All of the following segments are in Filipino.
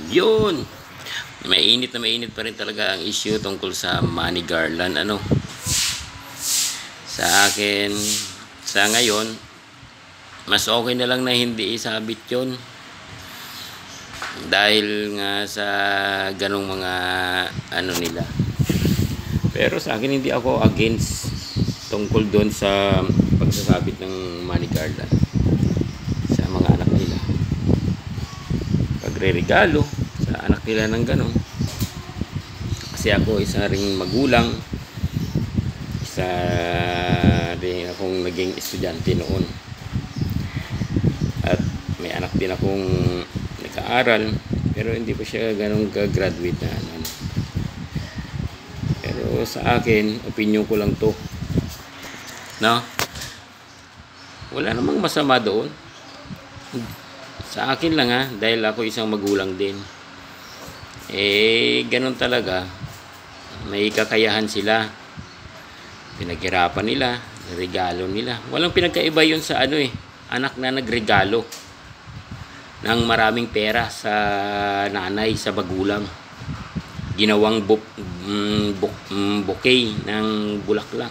Yun. Mainit na mainit pa rin talaga ang issue tungkol sa money garland. Sa akin, sa ngayon, mas okay na lang na hindi isabit yun. Dahil nga sa ganong mga nila. Pero sa akin, hindi ako against tungkol doon sa pagsasabit ng money garland sa mga anak nila. Pagre-regalo sa anak nila ng ganon. Kasi ako isa ring magulang, isa rin akong naging estudyante noon, at may anak din akong nag-aaral, pero hindi pa siya ganong graduate na pero sa akin, opinion ko lang to, no? Wala namang masama doon sa akin lang, dahil ako isang magulang din. Ganun talaga, may kakayahan sila, pinaghirapan nila, regalo nila. Walang pinagkaiba yun sa anak na nagregalo ng maraming pera sa nanay, sa magulang, ginawang bouquet ng bulaklak,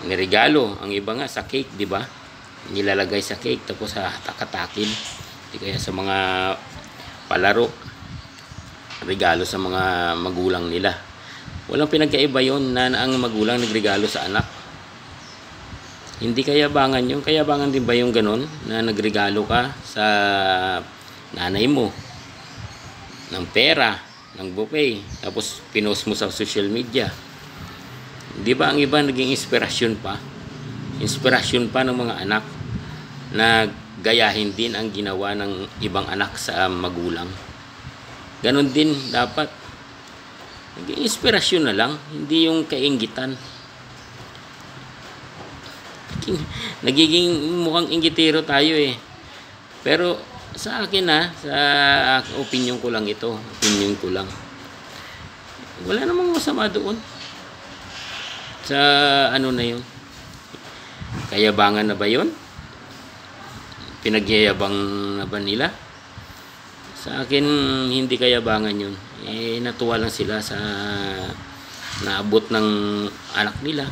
niregalo. Ang iba nga sa cake, di ba? Nilalagay sa cake, tapos sa takatakin, di kaya sa mga palaro, regalo sa mga magulang nila. Walang pinagkaiba yon na ang magulang nagregalo sa anak. Hindi kayabangan yun. Kayabangan din ba yung ganon na nagregalo ka sa nanay mo ng pera, ng bouquet, tapos pinost mo sa social media? Di ba ang iba naging inspirasyon pa ng mga anak na gayahin din ang ginawa ng ibang anak sa magulang? Ganon din dapat. Naging inspirasyon na lang, hindi yung kainggitan. Nagiging mukhang inggitero tayo Pero sa akin sa opinion ko lang ito. Opinion ko lang. Wala namang masama doon. Sa na yun. Kayabangan na ba yun? Pinagyayabang na ba nila? Sa akin, hindi kayabangan yun. Natuwa lang sila sa naabot ng anak nila.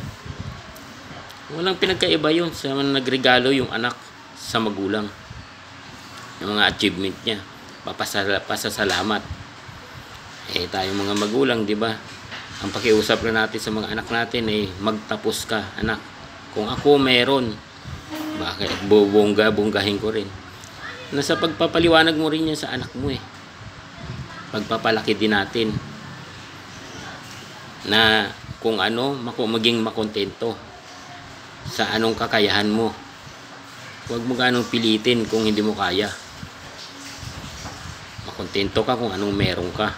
Walang pinagkaiba yun sa nagregalo yung anak sa magulang, yung mga achievement niya, pasasalamat. Tayo mga magulang, di ba, ang pakiusap na natin sa mga anak natin magtapos ka, anak. Kung ako meron, bakit bonggahin ko rin. Nasa pagpapaliwanag mo rin yan sa anak mo pagpapalaki din natin na kung maging makontento sa anong kakayahan mo. Huwag mo ganong pilitin kung hindi mo kaya. Makontento ka kung anong meron ka.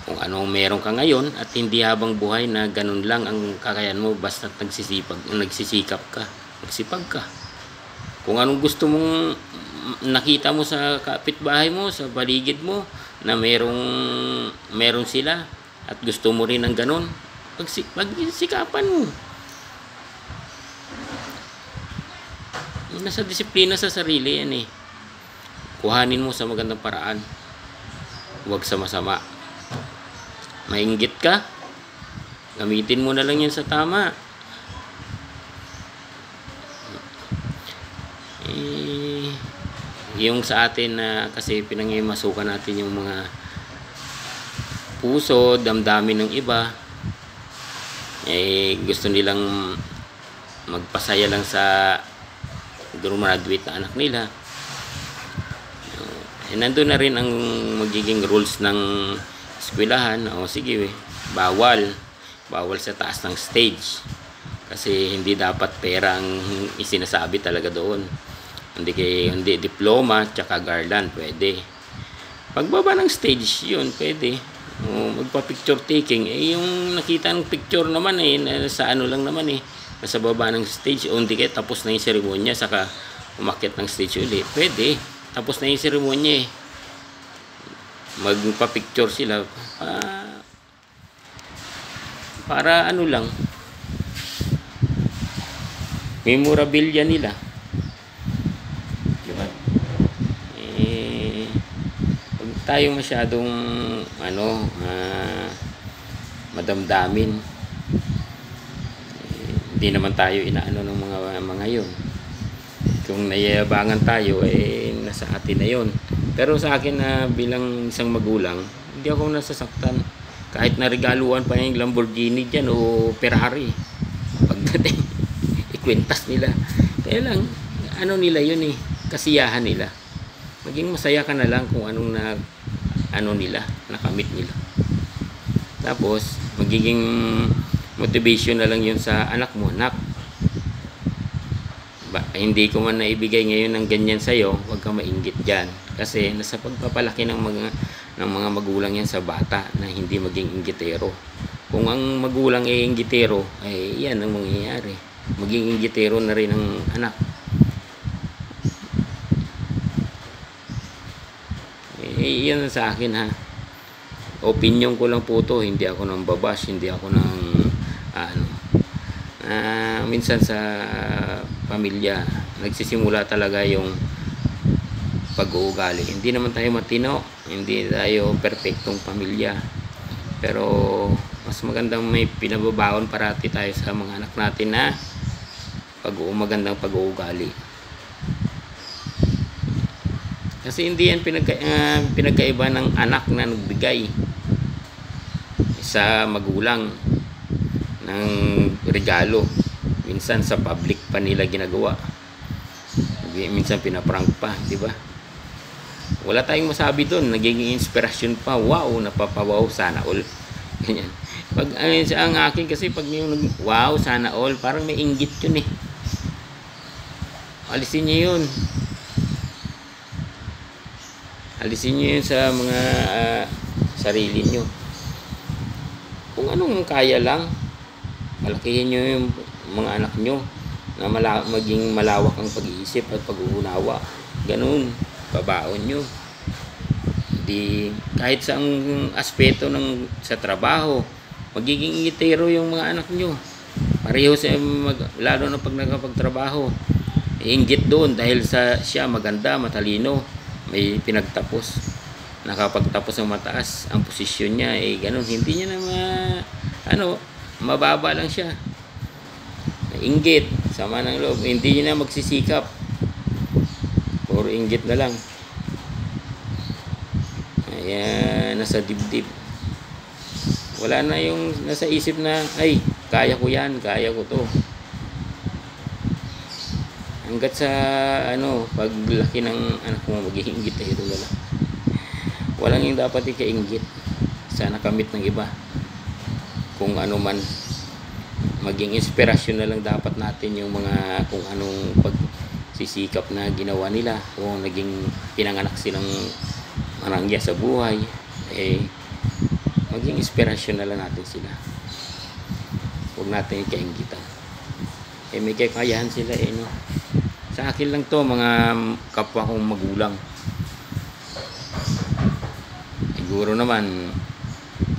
Kung anong meron ka ngayon, at hindi habang buhay na ganun lang ang kakayahan mo, basta nagsisikap ka, magsipag ka. Kung anong gusto mong nakita mo sa kapitbahay mo, sa paligid mo, na meron sila, at gusto mo rin ng ganun, pagsikapan mo. Nasa disiplina sa sarili yan Kuhanin mo sa magandang paraan, huwag sa masama. Mainggit ka, gamitin mo na lang yan sa tama. Yung sa atin na kasi pinangimasukan natin yung mga puso, damdamin ng iba, gusto nilang magpasaya lang sa graduate na anak nila. Nandun na rin ang magiging rules ng eskwelahan. Sige, bawal sa taas ng stage, kasi hindi dapat pera ang isinasabi talaga doon. Hindi diploma tsaka garland pwede. Pagbaba ng stage, yun pwede. Magpa-picture taking, yung nakita ng picture naman sa lang naman nasa baba ng stage, hindi kayo tapos na yung seremonya, saka umakyat ng stage ulit, pwede. Tapos na yung seremonya magpa-picture sila para lang, memorabilia nila, diba? tayo masyadong madamdamin. Hindi naman tayo inaano ng mga yun. Kung nayayabangan tayo, nasa atin na yun. Pero sa akin na bilang isang magulang, hindi ako nasasaktan. Kahit naregaluhan pa yung Lamborghini dyan o Ferrari. Pagdating, ikwentas nila. Kaya lang, nila yun kasiyahan nila. Maging masaya ka na lang kung anong nakamit nila. Tapos, magiging motivation na lang yun sa anak mo. Anak, hindi ko man naibigay ngayon ng ganyan sa'yo, huwag kang mainggit dyan. Kasi nasa pagpapalaki ng mga magulang yan sa bata na hindi maging inggitero. Kung ang magulang ay inggitero, yan ang mangyayari. Maging inggitero na rin ang anak. Yan sa akin ha. Opinion ko lang po to, hindi ako nang babash, hindi ako nang minsan sa pamilya nagsisimula talaga yung pag-uugali. Hindi naman tayo matino, hindi tayo perfectong pamilya, pero mas magandang may pinababaon parati tayo sa mga anak natin na magandang pag-uugali. Kasi hindi yan pinagkaiba ng anak na nagbigay sa magulang ng regalo. Minsan sa public pa nila ginagawa. Minsan pinaprank pa, di ba? Wala tayong masabi doon, nagiging inspirasyon pa. Wow, napapawaw, sana all. Ganyan. Pag ang akin kasi pag yung wow, sana all, parang may inggit yun Alisin niyo yun. Alisin niyo yun sa mga sarili niyo. Kung anong kaya lang, palakihin niyo yung mga anak nyo na maging malawak ang pag-iisip at pag-uunawa. Ganun, babaon nyo. Di, kahit sa aspeto sa trabaho, magiging ingitero yung mga anak nyo. Pareho lalo na pag nakapagtrabaho. Inggit doon dahil siya maganda, matalino, may pinagtapos. Nakapagtapos ng mataas ang posisyon niya, ganun. Hindi niya na mababa lang siya. Inggit, sama ng loob, hindi niya na magsisikap. Puro inggit na lang. Ayan, nasa dibdib. Wala na yung nasa isip na, kaya ko yan, kaya ko to. Hanggat sa, paglaki ng anak mo, magiging inggit na ito wala. Walang yung dapat ika-inggit sa nakamit ng iba. Kung ano man, maging inspirasyon na lang dapat natin yung mga kung anong pagsisikap na ginawa nila, kung naging pinanganak silang marangya sa buhay, maging inspirasyon na lang natin sila. Huwag natin ikainggitan. May kakayahan sila no. Sa akin lang to, mga kapwa kong magulang. Siguro naman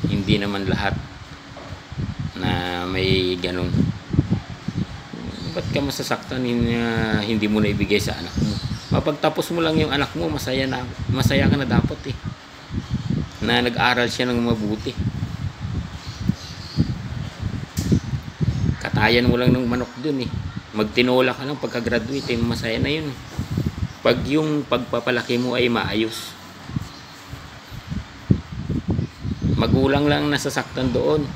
hindi naman lahat na may ganun. Ba't ka masasaktan hindi mo na ibigay sa anak mo? Mapagtapos mo lang yung anak mo, masaya ka na dapat na nag-aral siya ng mabuti. Katayan mo lang ng manok dun magtinola ka lang pagka-graduate masaya na yun pag yung pagpapalaki mo ay maayos. Magulang lang nasasaktan doon.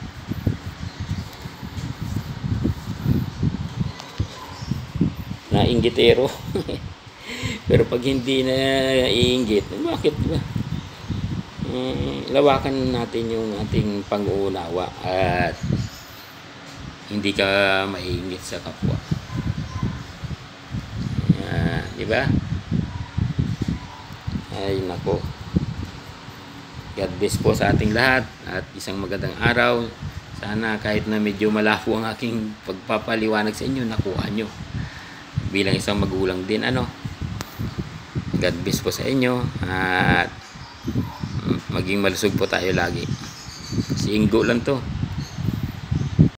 Na inggitero. Pero pag hindi na iinggit, bakit ba? Lawakan natin yung ating pang-uunawa at hindi ka maiinggit sa kapwa. Di ba? Ay nako. God bless po sa ating lahat at isang magandang araw. Sana kahit na medyo malabo ang aking pagpapaliwanag sa inyo, nakuha nyo. Bilang isang magulang din God bless po sa inyo at maging malusog po tayo lagi. Singgo lang to.